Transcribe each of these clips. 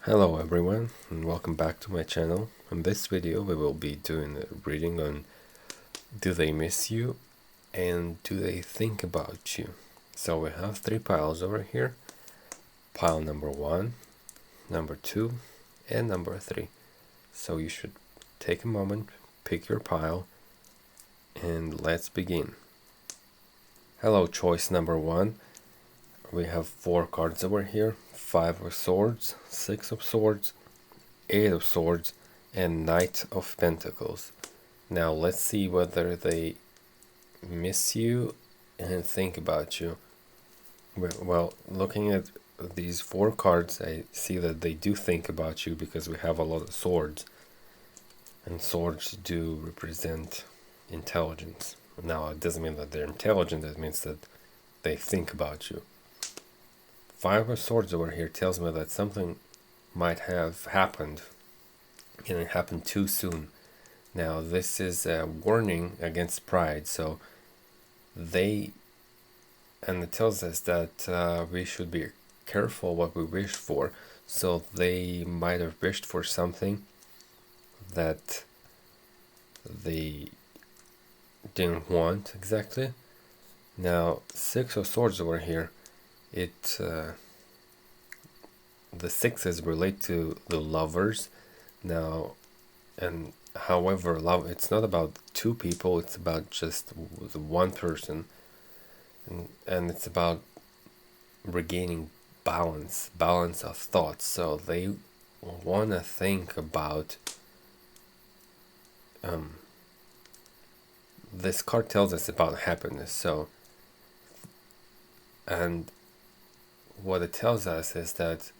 Hello everyone and welcome back to my channel. In this video we will be doing a reading on do they miss you and do they think about you. So we have three piles over here. Pile number 1, number 2 and number 3. So you should take a moment, pick your pile and let's begin. Hello choice number 1. We have 4 cards over here. 5 of Swords, 6 of Swords, 8 of Swords, and Knight of Pentacles. Now let's see whether they miss you and think about you. Well, looking at these 4 cards, I see that they do think about you because we have a lot of swords. And swords do represent intelligence. Now it doesn't mean that they're intelligent, it means that they think about you. 5 of Swords over here tells me that something might have happened, and it happened too soon. Now this is a warning against pride, so it tells us that we should be careful what we wish for. So they might have wished for something that they didn't want exactly. Now 6 of Swords over here, the sixes relate to the lovers now, and however it's not about 2 people, it's about just the one person, and it's about regaining balance of thoughts. So they want to think about this card tells us about happiness. So, and what it tells us is that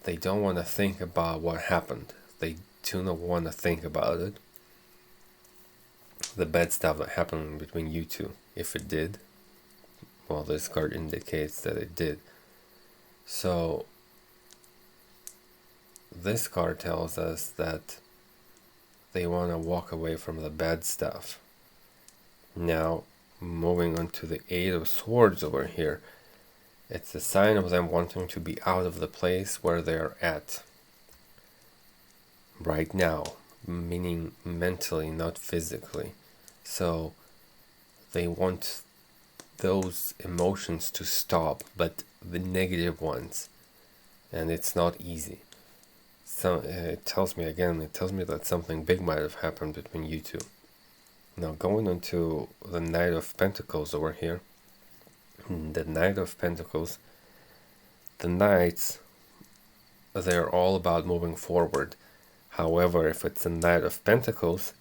they don't want to think about what happened. They do not want to think about it. The bad stuff that happened between you two. If it did, well, this card indicates that it did. So this card tells us that they want to walk away from the bad stuff. Now, moving on to the 8 of Swords over here. It's a sign of them wanting to be out of the place where they're at right now, meaning mentally, not physically. So they want those emotions to stop, but the negative ones, and it's not easy. So it tells me that something big might have happened between you two. Now going on to the Knight of Pentacles over here. The Knight of Pentacles, the Knights, they're all about moving forward. However, if it's a Knight of Pentacles,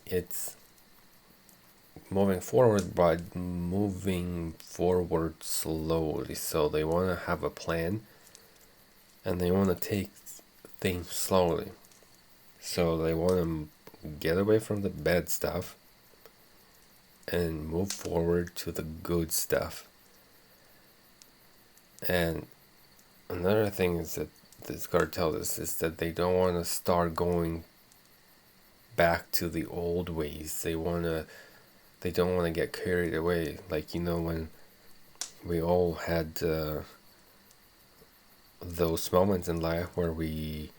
it's moving forward by moving forward slowly. So they want to have a plan and they want to take things slowly. So they want to get away from the bad stuff and move forward to the good stuff. And another thing is that this card tells us is that they don't want to start going back to the old ways. They don't want to get carried away. Like, when we all had those moments in life where we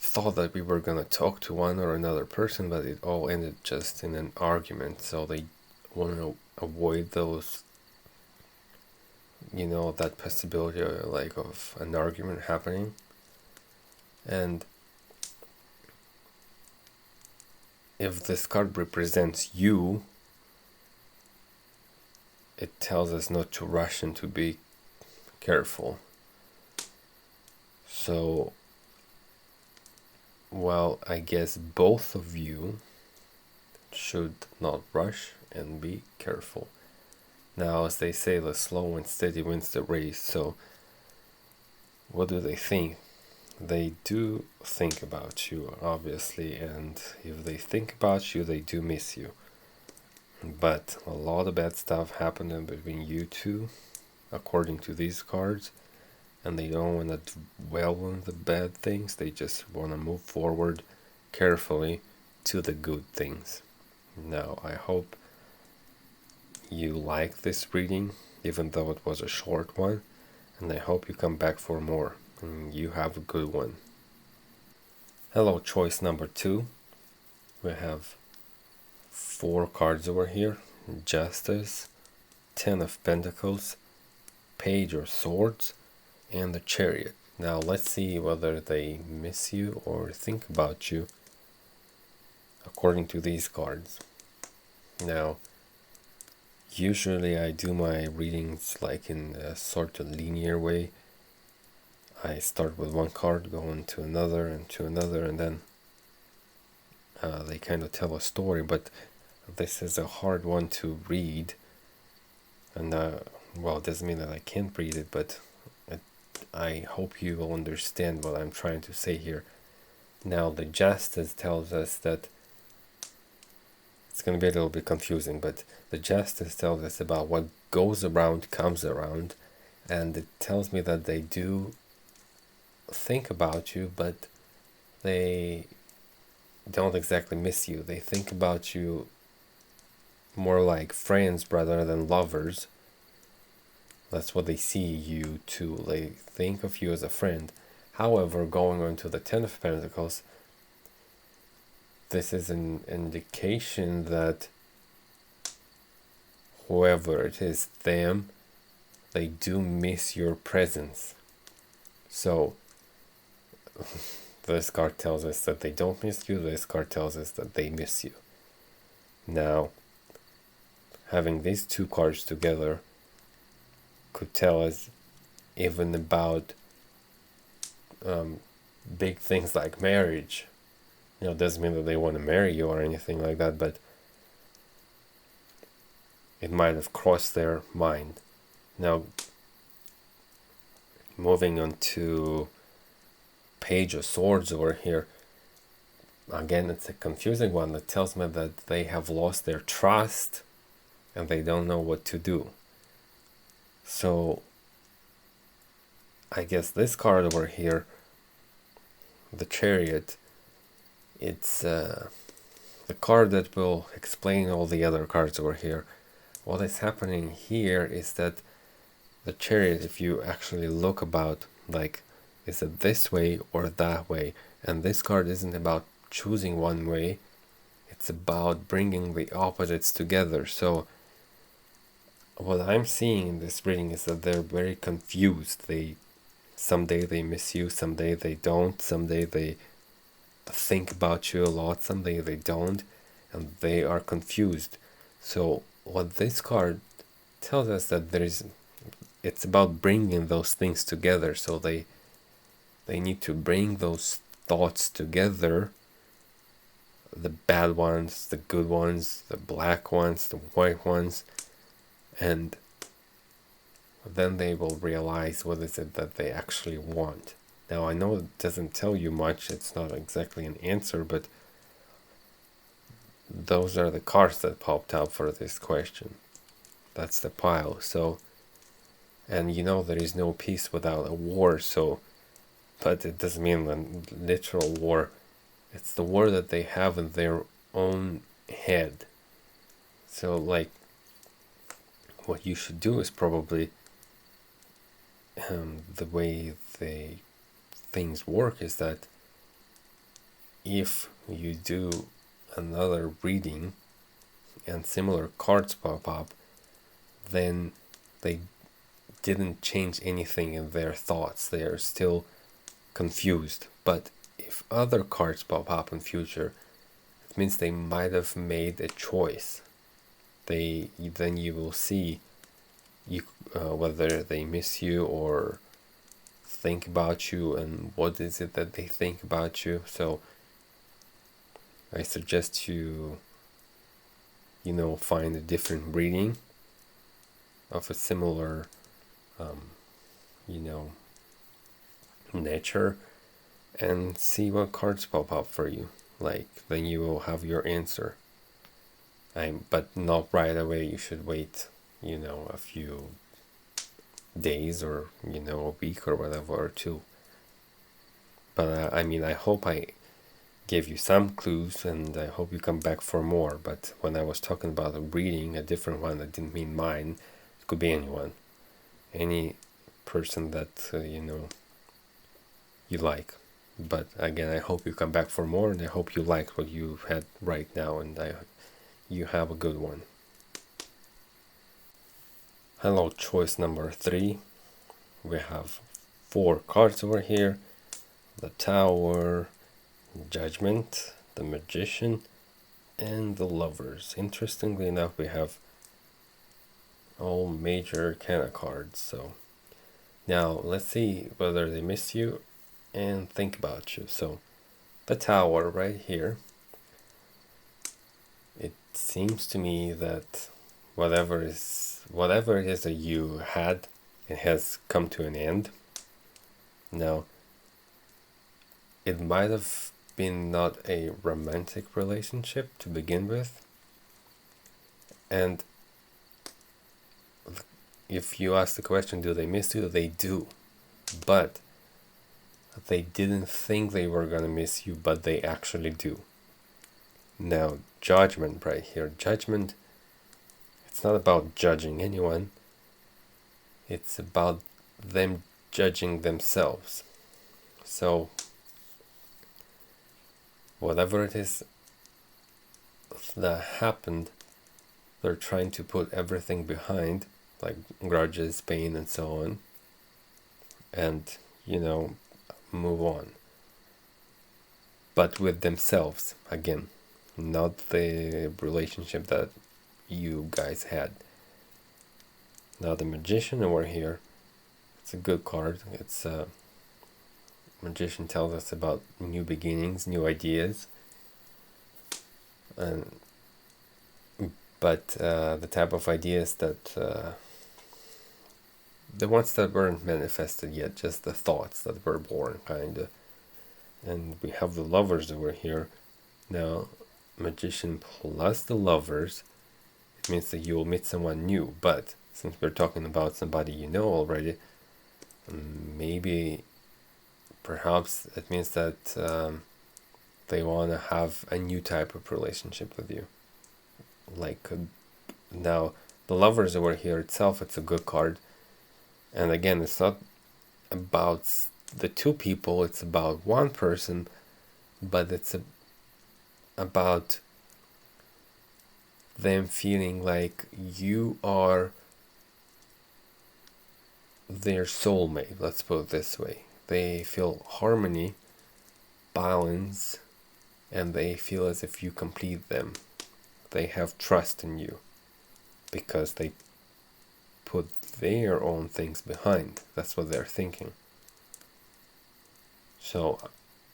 thought that we were going to talk to one or another person, but it all ended just in an argument. So they want to avoid those, that possibility of an argument happening. And if this card represents you, it tells us not to rush and to be careful. So, well, I guess both of you should not rush and be careful. Now, as they say, the slow and steady wins the race. So, what do they think? They do think about you, obviously, and if they think about you, they do miss you. But a lot of bad stuff happened between you two, according to these cards, and they don't want to dwell on the bad things. They just want to move forward carefully to the good things. Now, I hope you like this reading, even though it was a short one, and I hope you come back for more. and you have a good one. Hello, choice number 2. We have 4 cards over here: Justice, 10 of Pentacles, Page of Swords, and the Chariot. Now let's see whether they miss you or think about you according to these cards. Now, usually I do my readings like in a sort of linear way. I start with one card, go into another and to another, and then they kind of tell a story, but this is a hard one to read. And well, it doesn't mean that I can't read it, but I hope you will understand what I'm trying to say here. Now, the Justice tells us that it's going to be a little bit confusing, but the Justice tells us about what goes around comes around, and it tells me that they do think about you, but they don't exactly miss you. They think about you more like friends rather than lovers. That's what they see you to. They think of you as a friend. However, going on to the Ten of Pentacles, this is an indication that whoever it is, them, they do miss your presence. So this card tells us that they don't miss you. This card tells us that they miss you. Now, having these 2 cards together could tell us even about big things like marriage. It doesn't mean that they want to marry you or anything like that, but it might have crossed their mind. Now, moving on to Page of Swords over here, again, it's a confusing one that tells me that they have lost their trust and they don't know what to do. So I guess this card over here, the Chariot, it's the card that will explain all the other cards over here. What is happening here is that the Chariot, if you actually look about, like, is it this way or that way? And this card isn't about choosing one way, it's about bringing the opposites together. So what I'm seeing in this reading is that they're very confused. Someday they miss you, someday they don't, someday they think about you a lot, someday they don't, and they are confused. So what this card tells us that it's about bringing those things together. So they need to bring those thoughts together, the bad ones, the good ones, the black ones, the white ones, and then they will realize what is it that they actually want. Now, I know it doesn't tell you much, it's not exactly an answer, but those are the cards that popped out for this question. That's the pile. So, and there is no peace without a war, so, but it doesn't mean a literal war. It's the war that they have in their own head. So, like, what you should do is probably the way things work is that if you do another reading and similar cards pop up, then they didn't change anything in their thoughts. They are still confused. But if other cards pop up in future, it means they might have made a choice. Then you will see whether they miss you or think about you, and what is it that they think about you. So I suggest you find a different reading of a similar nature and see what cards pop up for you. Like, then you will have your answer. But not right away. You should wait a few days or a week or whatever, or 2. But I hope I gave you some clues, and I hope you come back for more. But when I was talking about a reading, a different one, I didn't mean mine. It could be anyone, any person that you like. But again, I hope you come back for more, and I hope you like what you've had right now, and you have a good one. Hello, choice number 3. We have 4 cards over here: the Tower, Judgment, the Magician, and the Lovers. Interestingly enough, we have all major kind of cards. So now let's see whether they miss you and think about you. So the Tower right here, it seems to me that whatever it is that you had, it has come to an end. Now, it might have been not a romantic relationship to begin with, and if you ask the question, do they miss you? They do, but they didn't think they were gonna miss you, but they actually do. Now, Judgment right here. Judgment, it's not about judging anyone. It's about them judging themselves. So, whatever it is that happened, they're trying to put everything behind, like grudges, pain, and so on, and, move on. But with themselves, again, not the relationship that you guys had. Now the Magician over here, it's a good card. It's Magician tells us about new beginnings, new ideas, but the type of ideas that the ones that weren't manifested yet, just the thoughts that were born, kinda. And we have the Lovers over here. Now, Magician plus the Lovers, it means that you will meet someone new. But since we're talking about somebody you know already, maybe, perhaps it means that they want to have a new type of relationship with you. Like, now, the Lovers over here itself, it's a good card. And again, it's not about the 2 people, it's about one person, but it's about them feeling like you are their soulmate, let's put it this way. They feel harmony, balance, and they feel as if you complete them. They have trust in you because they put their own things behind. That's what they're thinking. So,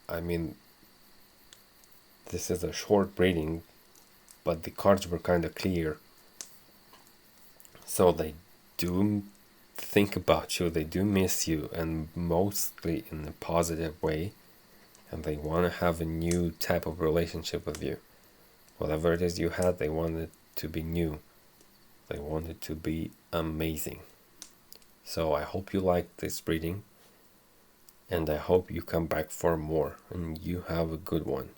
I mean, this is a short reading, but the cards were kind of clear. So they do think about you, they do miss you, and mostly in a positive way, and they want to have a new type of relationship with you. Whatever it is you had, they want it to be new. They want it to be amazing. So I hope you liked this reading, and I hope you come back for more, and you have a good one.